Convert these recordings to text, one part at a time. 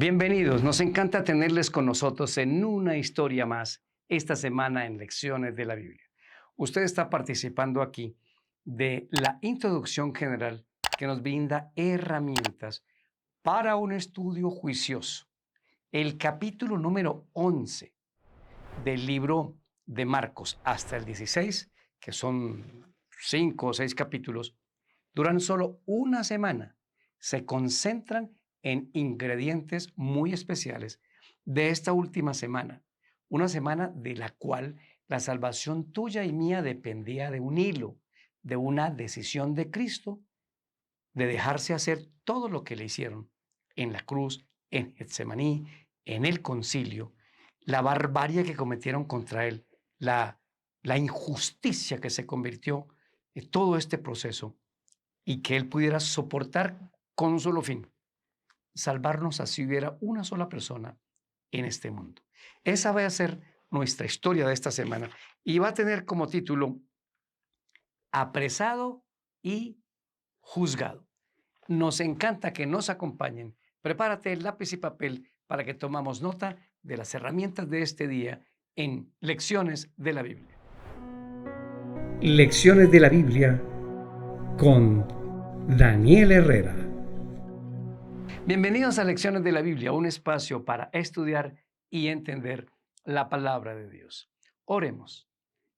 Bienvenidos, nos encanta tenerles con nosotros en una historia más esta semana en Lecciones de la Biblia. Usted está participando aquí de la introducción general que nos brinda herramientas para un estudio juicioso. El capítulo número 11 del libro de Marcos hasta el 16, que son 5 o 6 capítulos, duran solo una semana. Se concentran en ingredientes muy especiales de esta última semana. Una semana de la cual la salvación tuya y mía dependía de un hilo, de una decisión de Cristo, de dejarse hacer todo lo que le hicieron en la cruz, en Getsemaní, en el concilio, la barbarie que cometieron contra él, la injusticia que se convirtió en todo este proceso y que él pudiera soportar con un solo fin, salvarnos así hubiera una sola persona en este mundo. Esa va a ser nuestra historia de esta semana y va a tener como título Apresado y Juzgado. Nos encanta que nos acompañen. Prepárate el lápiz y papel para que tomamos nota de las herramientas de este día en Lecciones de la Biblia. Lecciones de la Biblia con Daniel Herrera. Bienvenidos a Lecciones de la Biblia, un espacio para estudiar y entender la palabra de Dios. Oremos.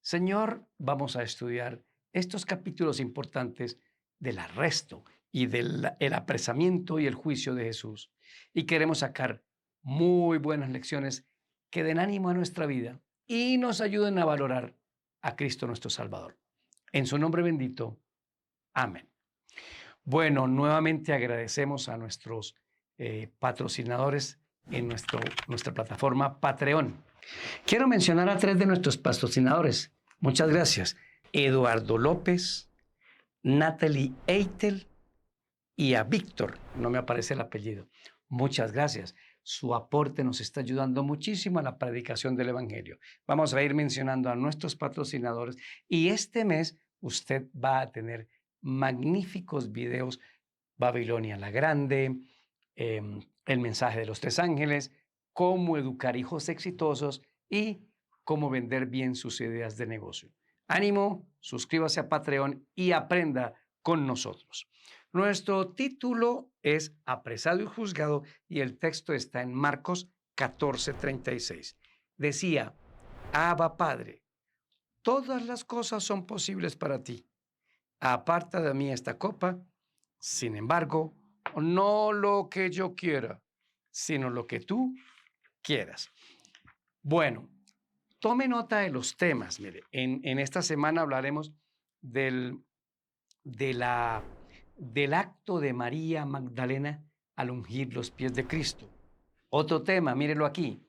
Señor, vamos a estudiar estos capítulos importantes del arresto y del el apresamiento y el juicio de Jesús. Y queremos sacar muy buenas lecciones que den ánimo a nuestra vida y nos ayuden a valorar a Cristo nuestro Salvador. En su nombre bendito. Amén. Bueno, nuevamente agradecemos a nuestros patrocinadores en nuestra plataforma Patreon. Quiero mencionar a 3 de nuestros patrocinadores. Muchas gracias. Eduardo López, Natalie Eitel y a Víctor. No me aparece el apellido. Muchas gracias. Su aporte nos está ayudando muchísimo a la predicación del Evangelio. Vamos a ir mencionando a nuestros patrocinadores y este mes usted va a tener magníficos videos. Babilonia la Grande, el mensaje de los 3 ángeles, cómo educar hijos exitosos y cómo vender bien sus ideas de negocio. Ánimo, suscríbase a Patreon y aprenda con nosotros. Nuestro título es Apresado y Juzgado y el texto está en Marcos 14:36. Decía, Abba Padre, todas las cosas son posibles para ti. Aparta de mí esta copa, sin embargo, no lo que yo quiera, sino lo que tú quieras. Bueno, tome nota de los temas. Mire, en esta semana hablaremos del, de la, del acto de María Magdalena al ungir los pies de Cristo. Otro tema, mírelo aquí,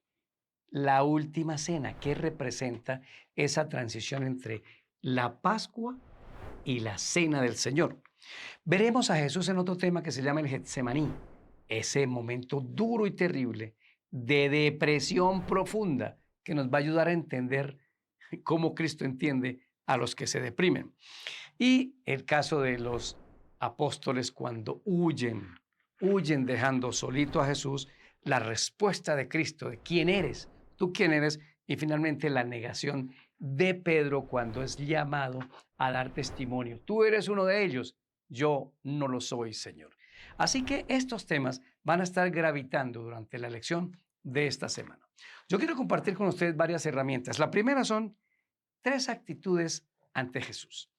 la última cena, que representa esa transición entre la Pascua y la cena del Señor. Veremos a Jesús en otro tema que se llama el Getsemaní, ese momento duro y terrible de depresión profunda que nos va a ayudar a entender cómo Cristo entiende a los que se deprimen. Y el caso de los apóstoles cuando huyen dejando solito a Jesús, la respuesta de Cristo de quién eres, tú quién eres, y finalmente la negación de Pedro cuando es llamado a dar testimonio. Tú eres uno de ellos, yo no lo soy, Señor. Así que estos temas van a estar gravitando durante la lección de esta semana. Yo quiero compartir con ustedes varias herramientas. La primera son 3 actitudes ante Jesús.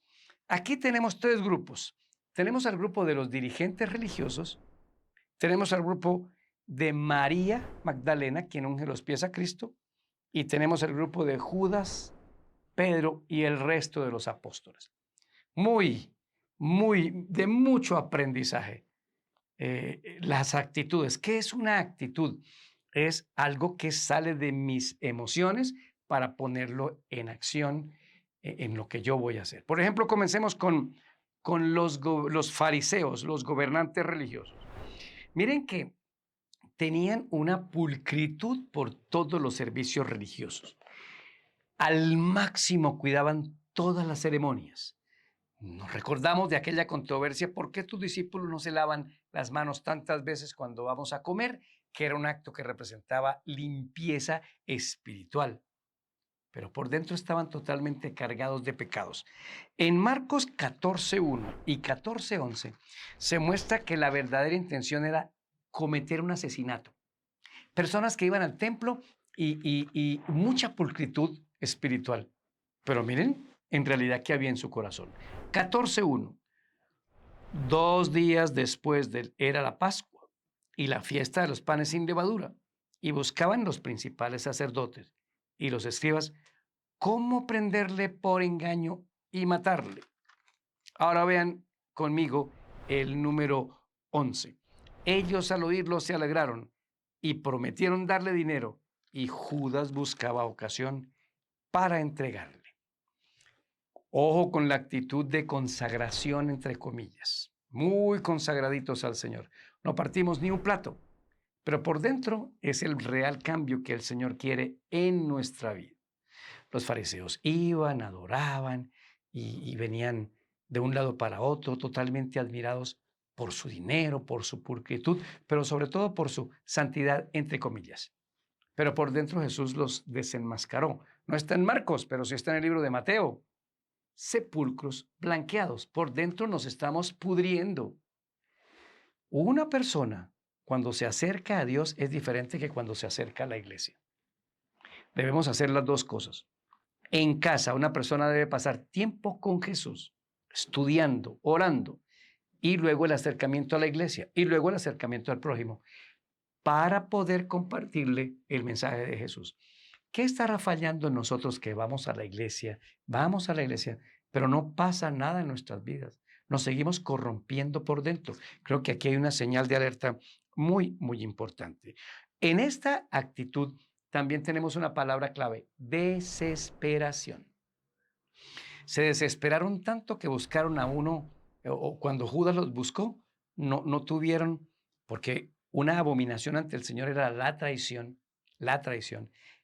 Aquí tenemos 3 grupos. Tenemos al grupo de los dirigentes religiosos, tenemos al grupo de María Magdalena, quien unge los pies a Cristo, y tenemos el grupo de Judas, Pedro y el resto de los apóstoles. De mucho aprendizaje. Las actitudes. ¿Qué es una actitud? Es algo que sale de mis emociones para ponerlo en acción en lo que yo voy a hacer. Por ejemplo, comencemos con los fariseos, los gobernantes religiosos. Miren que tenían una pulcritud por todos los servicios religiosos. Al máximo cuidaban todas las ceremonias. Nos recordamos de aquella controversia, ¿por qué tus discípulos no se lavan las manos tantas veces cuando vamos a comer? que era un acto que representaba limpieza espiritual, pero por dentro estaban totalmente cargados de pecados. En Marcos 14:1 y 14:11 se muestra que la verdadera intención era cometer un asesinato. Personas que iban al templo y mucha pulcritud espiritual. Pero miren, en realidad, ¿qué había en su corazón? 14:1. 2 días después era la Pascua y la fiesta de los panes sin levadura, y buscaban los principales sacerdotes y los escribas cómo prenderle por engaño y matarle. Ahora vean conmigo el número 11. Ellos al oírlo se alegraron y prometieron darle dinero, y Judas buscaba ocasión para entregarle. Ojo con la actitud de consagración, entre comillas. Muy consagraditos al Señor. No partimos ni un plato, pero por dentro es el real cambio que el Señor quiere en nuestra vida. Los fariseos iban, adoraban y venían de un lado para otro, totalmente admirados por su dinero, por su pulcritud, pero sobre todo por su santidad, entre comillas. Pero por dentro Jesús los desenmascaró. No está en Marcos, pero sí está en el libro de Mateo. Sepulcros blanqueados. Por dentro nos estamos pudriendo. Una persona, cuando se acerca a Dios, es diferente que cuando se acerca a la iglesia. Debemos hacer las dos cosas. En casa, una persona debe pasar tiempo con Jesús, estudiando, orando, y luego el acercamiento a la iglesia, y luego el acercamiento al prójimo, para poder compartirle el mensaje de Jesús. ¿Qué estará fallando en nosotros que vamos a la iglesia, pero no pasa nada en nuestras vidas? Nos seguimos corrompiendo por dentro. Creo que aquí hay una señal de alerta muy, muy importante. En esta actitud también tenemos una palabra clave: desesperación. Se desesperaron tanto que buscaron a uno, o cuando Judas los buscó, no tuvieron, porque una abominación ante el Señor era la traición,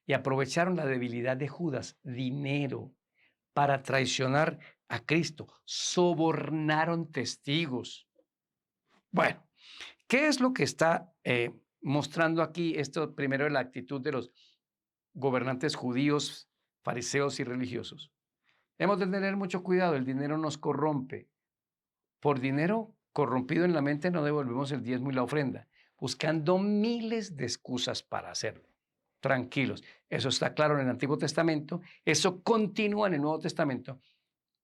y aprovecharon la debilidad de Judas, dinero, para traicionar a Cristo. Sobornaron testigos. Bueno, ¿qué es lo que está mostrando aquí esto primero de la actitud de los gobernantes judíos, fariseos y religiosos? Hemos de tener mucho cuidado, el dinero nos corrompe. Por dinero corrompido en la mente no devolvemos el diezmo y la ofrenda, buscando miles de excusas para hacerlo. Tranquilos, eso está claro en el Antiguo Testamento, eso continúa en el Nuevo Testamento.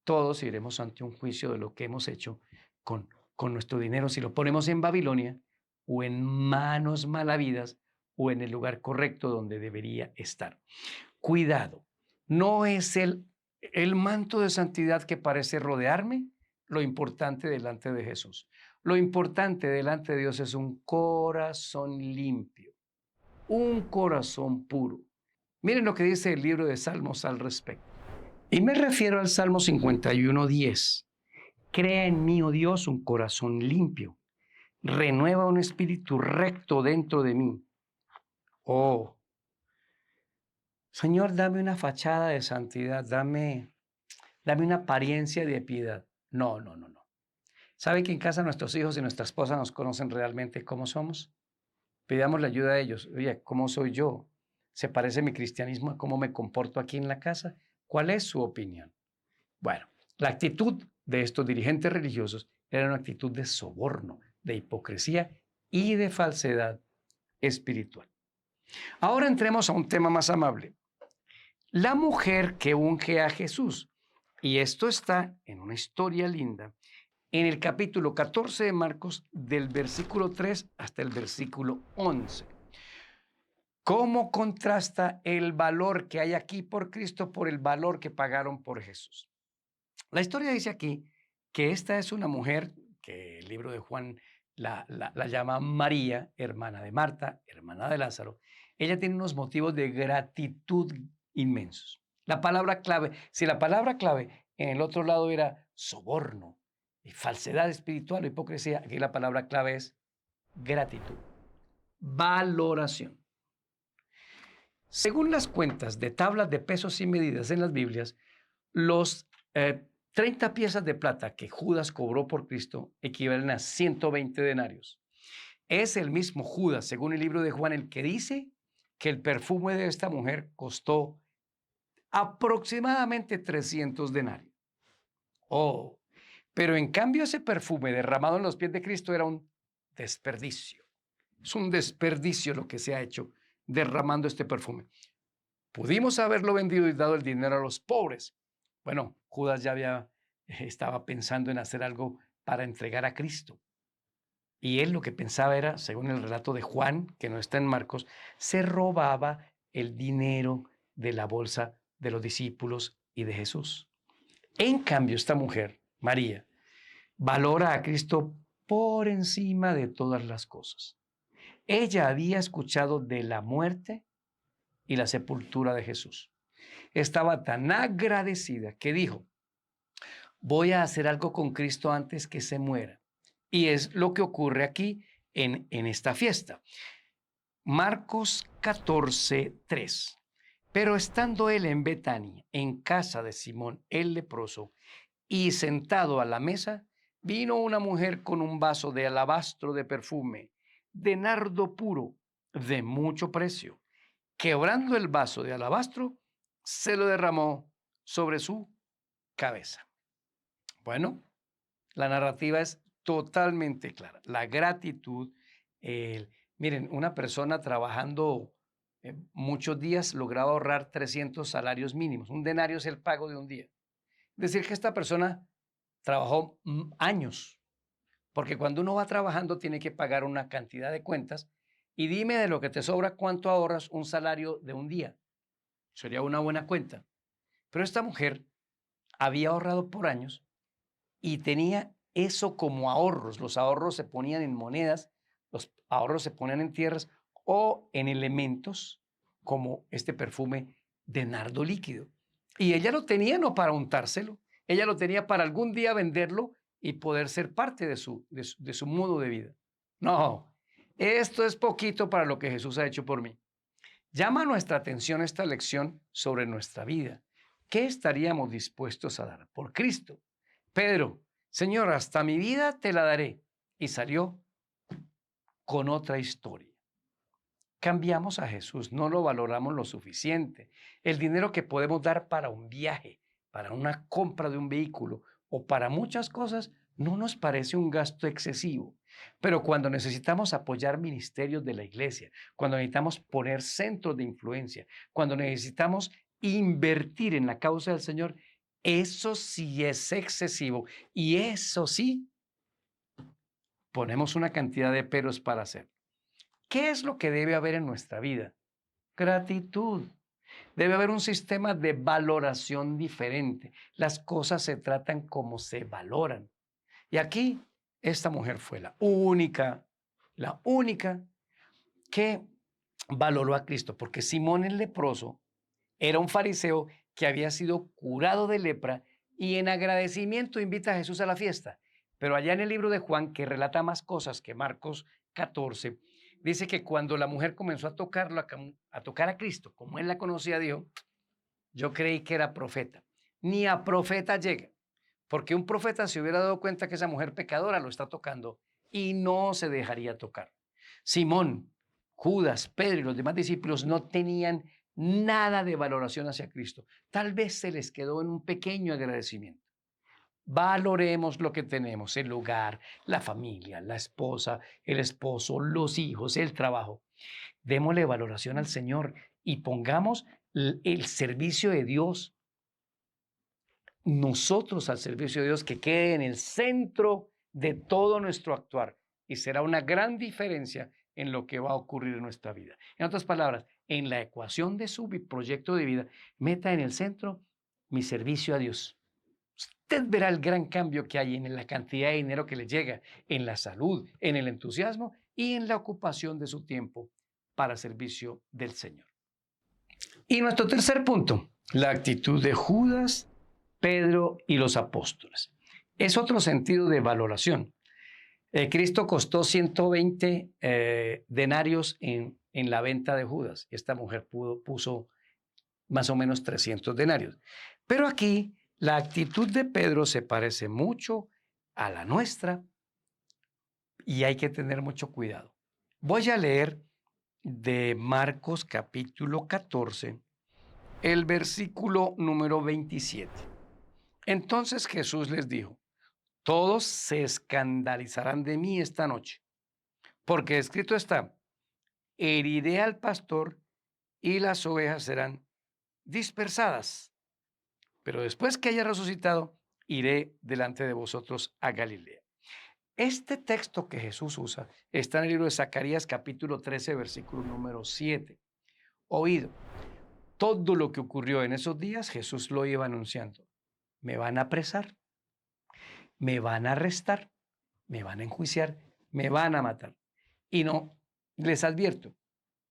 Todos iremos ante un juicio de lo que hemos hecho con nuestro dinero, si lo ponemos en Babilonia o en manos malavidas o en el lugar correcto donde debería estar. Cuidado, no es el manto de santidad que parece rodearme lo importante delante de Jesús. Lo importante delante de Dios es un corazón limpio, un corazón puro. Miren lo que dice el libro de Salmos al respecto. Y me refiero al Salmo 51:10. Crea en mí, oh Dios, un corazón limpio. Renueva un espíritu recto dentro de mí. Oh, Señor, dame una fachada de santidad, dame una apariencia de piedad. No. ¿Sabe que en casa nuestros hijos y nuestra esposa nos conocen realmente cómo somos? Pidamos la ayuda a ellos. Oye, ¿cómo soy yo? ¿Se parece mi cristianismo a cómo me comporto aquí en la casa? ¿Cuál es su opinión? Bueno, la actitud de estos dirigentes religiosos era una actitud de soborno, de hipocresía y de falsedad espiritual. Ahora entremos a un tema más amable. La mujer que unge a Jesús. Y esto está en una historia linda, en el capítulo 14 de Marcos, del versículo 3 hasta el versículo 11. ¿Cómo contrasta el valor que hay aquí por Cristo por el valor que pagaron por Jesús? La historia dice aquí que esta es una mujer que el libro de Juan la llama María, hermana de Marta, hermana de Lázaro. Ella tiene unos motivos de gratitud inmensos. La palabra clave, si la palabra clave en el otro lado era soborno y falsedad espiritual o hipocresía, aquí la palabra clave es gratitud, valoración. Según las cuentas de tablas de pesos y medidas en las Biblias, los 30 piezas de plata que Judas cobró por Cristo equivalen a 120 denarios. Es el mismo Judas, según el libro de Juan, el que dice que el perfume de esta mujer costó aproximadamente 300 denarios. Oh, pero en cambio ese perfume derramado en los pies de Cristo era un desperdicio. Es un desperdicio lo que se ha hecho derramando este perfume. Pudimos haberlo vendido y dado el dinero a los pobres. Bueno, Judas ya estaba pensando en hacer algo para entregar a Cristo. Y él lo que pensaba era, según el relato de Juan, que no está en Marcos, se robaba el dinero de la bolsa de los discípulos y de Jesús. En cambio, esta mujer, María, valora a Cristo por encima de todas las cosas. Ella había escuchado de la muerte y la sepultura de Jesús. Estaba tan agradecida que dijo, voy a hacer algo con Cristo antes que se muera. Y es lo que ocurre aquí en esta fiesta. Marcos 14:3. Pero estando él en Betania, en casa de Simón el leproso, y sentado a la mesa, vino una mujer con un vaso de alabastro de perfume, de nardo puro, de mucho precio. Quebrando el vaso de alabastro, se lo derramó sobre su cabeza. Bueno, la narrativa es totalmente clara. La gratitud, miren, una persona trabajando muchos días lograba ahorrar 300 salarios mínimos. Un denario es el pago de un día. Es decir, que esta persona trabajó años, porque cuando uno va trabajando tiene que pagar una cantidad de cuentas y dime de lo que te sobra cuánto ahorras un salario de un día. Sería una buena cuenta. Pero esta mujer había ahorrado por años y tenía eso como ahorros. Los ahorros se ponían en monedas, los ahorros se ponían en tierras o en elementos como este perfume de nardo líquido. Y ella lo tenía no para untárselo, ella lo tenía para algún día venderlo y poder ser parte de su modo de vida. No, esto es poquito para lo que Jesús ha hecho por mí. Llama nuestra atención esta lección sobre nuestra vida. ¿Qué estaríamos dispuestos a dar por Cristo? Pedro, Señor, hasta mi vida te la daré. Y salió con otra historia. Cambiamos a Jesús, no lo valoramos lo suficiente. El dinero que podemos dar para un viaje, para una compra de un vehículo o para muchas cosas, no nos parece un gasto excesivo. Pero cuando necesitamos apoyar ministerios de la iglesia, cuando necesitamos poner centros de influencia, cuando necesitamos invertir en la causa del Señor, eso sí es excesivo y eso sí ponemos una cantidad de peros para hacer. ¿Qué es lo que debe haber en nuestra vida? Gratitud. Debe haber un sistema de valoración diferente. Las cosas se tratan como se valoran. Y aquí esta mujer fue la única que valoró a Cristo, porque Simón el leproso era un fariseo que había sido curado de lepra y en agradecimiento invita a Jesús a la fiesta. Pero allá en el libro de Juan, que relata más cosas que Marcos 14, dice que cuando la mujer comenzó a tocarlo, a tocar a Cristo, como él la conocía, dijo, yo creí que era profeta. Ni a profeta llega, porque un profeta se hubiera dado cuenta que esa mujer pecadora lo está tocando y no se dejaría tocar. Simón, Judas, Pedro y los demás discípulos no tenían nada de valoración hacia Cristo. Tal vez se les quedó en un pequeño agradecimiento. Valoremos lo que tenemos, el hogar, la familia, la esposa, el esposo, los hijos, el trabajo. Démosle valoración al Señor y pongamos el servicio de Dios, nosotros al servicio de Dios, que quede en el centro de todo nuestro actuar y será una gran diferencia en lo que va a ocurrir en nuestra vida. En otras palabras, en la ecuación de su proyecto de vida, meta en el centro mi servicio a Dios. Usted verá el gran cambio que hay en la cantidad de dinero que le llega, en la salud, en el entusiasmo y en la ocupación de su tiempo para servicio del Señor. Y nuestro tercer punto, la actitud de Judas, Pedro y los apóstoles. Es otro sentido de valoración. Cristo costó 120 denarios en la venta de Judas. Esta mujer puso más o menos 300 denarios. Pero aquí la actitud de Pedro se parece mucho a la nuestra y hay que tener mucho cuidado. Voy a leer de Marcos capítulo 14, el versículo número 27. Entonces Jesús les dijo: todos se escandalizarán de mí esta noche, porque escrito está: heriré al pastor y las ovejas serán dispersadas. Pero después que haya resucitado, iré delante de vosotros a Galilea. Este texto que Jesús usa está en el libro de Zacarías capítulo 13, versículo número 7. Oído, todo lo que ocurrió en esos días, Jesús lo iba anunciando. Me van a apresar, me van a arrestar, me van a enjuiciar, me van a matar. Y no, les advierto,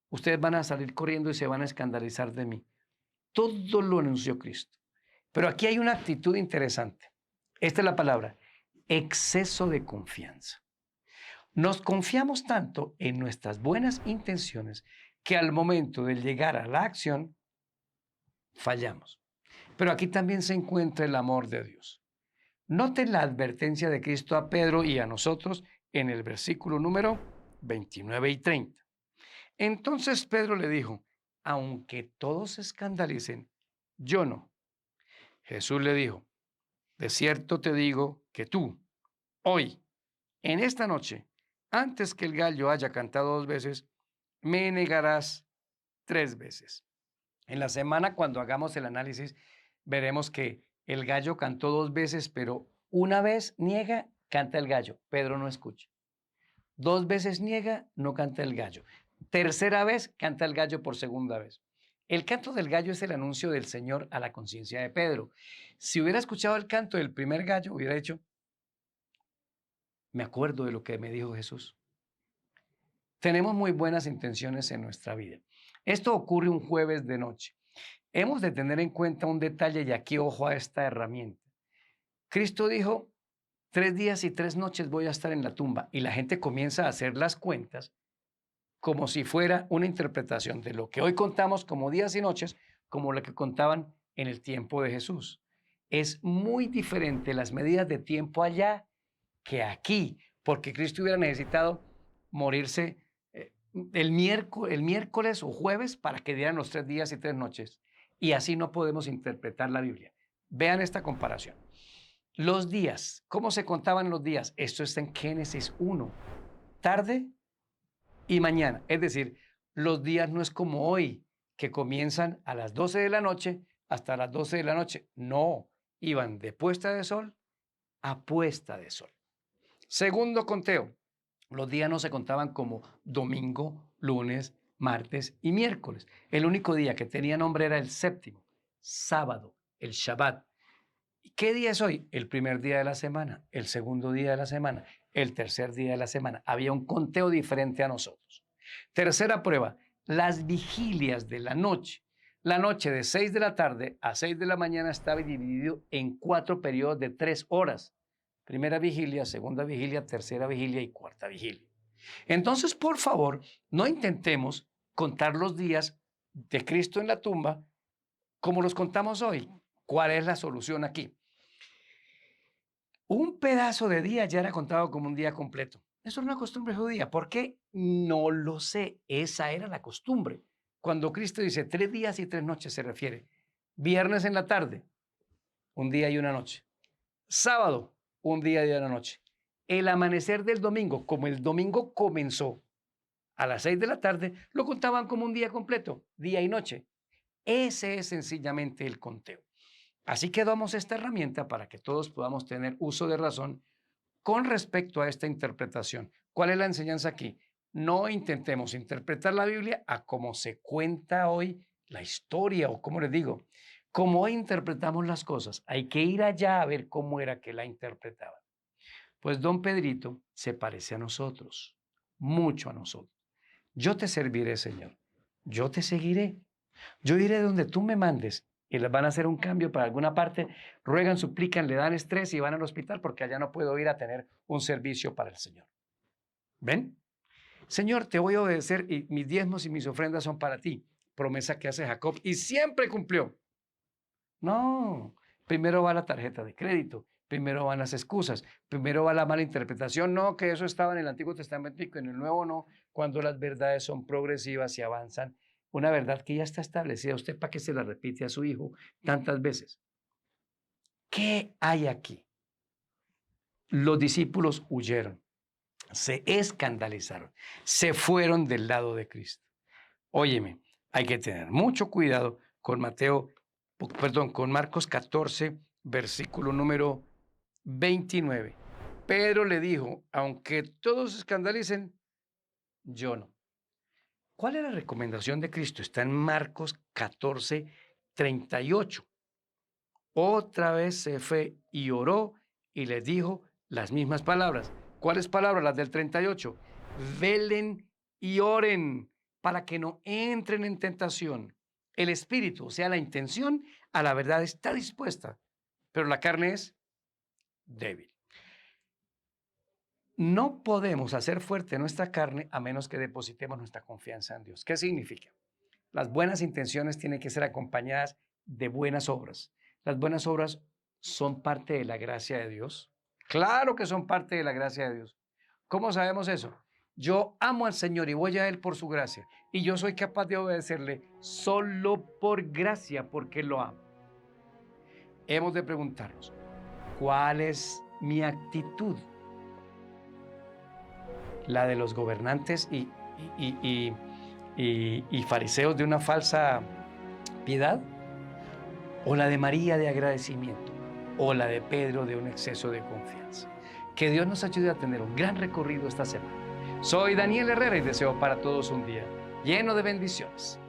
ustedes van a salir corriendo y se van a escandalizar de mí. Todo lo anunció Cristo. Pero aquí hay una actitud interesante. Esta es la palabra: exceso de confianza. Nos confiamos tanto en nuestras buenas intenciones que al momento de llegar a la acción, fallamos. Pero aquí también se encuentra el amor de Dios. Noten la advertencia de Cristo a Pedro y a nosotros en el versículo número 29 y 30. Entonces Pedro le dijo: aunque todos se escandalicen, yo no. Jesús le dijo: de cierto te digo que tú, hoy, en esta noche, antes que el gallo haya cantado 2 veces, me negarás 3 veces. En la semana, cuando hagamos el análisis, veremos que el gallo cantó 2 veces, pero una vez niega, canta el gallo. Pedro no escucha. 2 veces niega, no canta el gallo. Tercera vez, canta el gallo por segunda vez. El canto del gallo es el anuncio del Señor a la conciencia de Pedro. Si hubiera escuchado el canto del primer gallo, hubiera dicho: me acuerdo de lo que me dijo Jesús. Tenemos muy buenas intenciones en nuestra vida. Esto ocurre un jueves de noche. Hemos de tener en cuenta un detalle, y aquí ojo a esta herramienta. Cristo dijo: 3 días y 3 noches voy a estar en la tumba, y la gente comienza a hacer las cuentas como si fuera una interpretación de lo que hoy contamos como días y noches, como lo que contaban en el tiempo de Jesús. Es muy diferente las medidas de tiempo allá que aquí, porque Cristo hubiera necesitado morirse el miércoles o jueves para que dieran los 3 días y 3 noches. Y así no podemos interpretar la Biblia. Vean esta comparación. Los días, ¿cómo se contaban los días? Esto está en Génesis 1. Tarde y mañana. Es decir, los días no es como hoy, que comienzan a las 12 de la noche hasta las 12 de la noche. No, iban de puesta de sol a puesta de sol. Segundo conteo, los días no se contaban como domingo, lunes, martes y miércoles. El único día que tenía nombre era el séptimo, sábado, el Shabbat. ¿Qué día es hoy? El primer día de la semana, el segundo día de la semana, el tercer día de la semana. Había un conteo diferente a nosotros. Tercera prueba, las vigilias de la noche. La noche de 6 de la tarde a 6 de la mañana estaba dividido en 4 periodos de 3 horas. Primera vigilia, segunda vigilia, tercera vigilia y cuarta vigilia. Entonces, por favor, no intentemos contar los días de Cristo en la tumba como los contamos hoy. ¿Cuál es la solución aquí? Un pedazo de día ya era contado como un día completo. Eso era una costumbre judía. ¿Por qué? No lo sé. Esa era la costumbre. Cuando Cristo dice 3 días y 3 noches, se refiere viernes en la tarde, un día y una noche. Sábado, un día y una noche. El amanecer del domingo, como el domingo comenzó a las 6 de la tarde, lo contaban como un día completo, día y noche. Ese es sencillamente el conteo. Así que damos esta herramienta para que todos podamos tener uso de razón con respecto a esta interpretación. ¿Cuál es la enseñanza aquí? No intentemos interpretar la Biblia a cómo se cuenta hoy la historia, o como les digo, cómo hoy interpretamos las cosas. Hay que ir allá a ver cómo era que la interpretaban. Pues don Pedrito se parece a nosotros, mucho a nosotros. Yo te serviré, Señor. Yo te seguiré. Yo iré donde tú me mandes. Y les van a hacer un cambio para alguna parte, ruegan, suplican, le dan estrés y van al hospital porque allá no puedo ir a tener un servicio para el Señor. ¿Ven? Señor, te voy a obedecer y mis diezmos y mis ofrendas son para ti. Promesa que hace Jacob y siempre cumplió. No, primero va la tarjeta de crédito, primero van las excusas, primero va la mala interpretación, no, que eso estaba en el Antiguo Testamento y que en el Nuevo no, cuando las verdades son progresivas y avanzan. Una verdad que ya está establecida, ¿usted para qué se la repite a su hijo tantas veces? ¿Qué hay aquí? Los discípulos huyeron, se escandalizaron, se fueron del lado de Cristo. Óyeme, hay que tener mucho cuidado con con Marcos 14, versículo número 29. Pedro le dijo, aunque todos se escandalicen, yo no. ¿Cuál es la recomendación de Cristo? Está en Marcos 14, 38. Otra vez se fue y oró y les dijo las mismas palabras. ¿Cuáles palabras? Las del 38. Velen y oren para que no entren en tentación. El espíritu, o sea, la intención a la verdad está dispuesta, pero la carne es débil. No podemos hacer fuerte nuestra carne a menos que depositemos nuestra confianza en Dios. ¿Qué significa? Las buenas intenciones tienen que ser acompañadas de buenas obras. Las buenas obras son parte de la gracia de Dios. Claro que son parte de la gracia de Dios. ¿Cómo sabemos eso? Yo amo al Señor y voy a Él por su gracia. Y yo soy capaz de obedecerle solo por gracia, porque lo amo. Hemos de preguntarnos, ¿cuál es mi actitud? ¿La de los gobernantes y fariseos de una falsa piedad? ¿O la de María de agradecimiento? ¿O la de Pedro de un exceso de confianza? Que Dios nos ayude a tener un gran recorrido esta semana. Soy Daniel Herrera y deseo para todos un día lleno de bendiciones.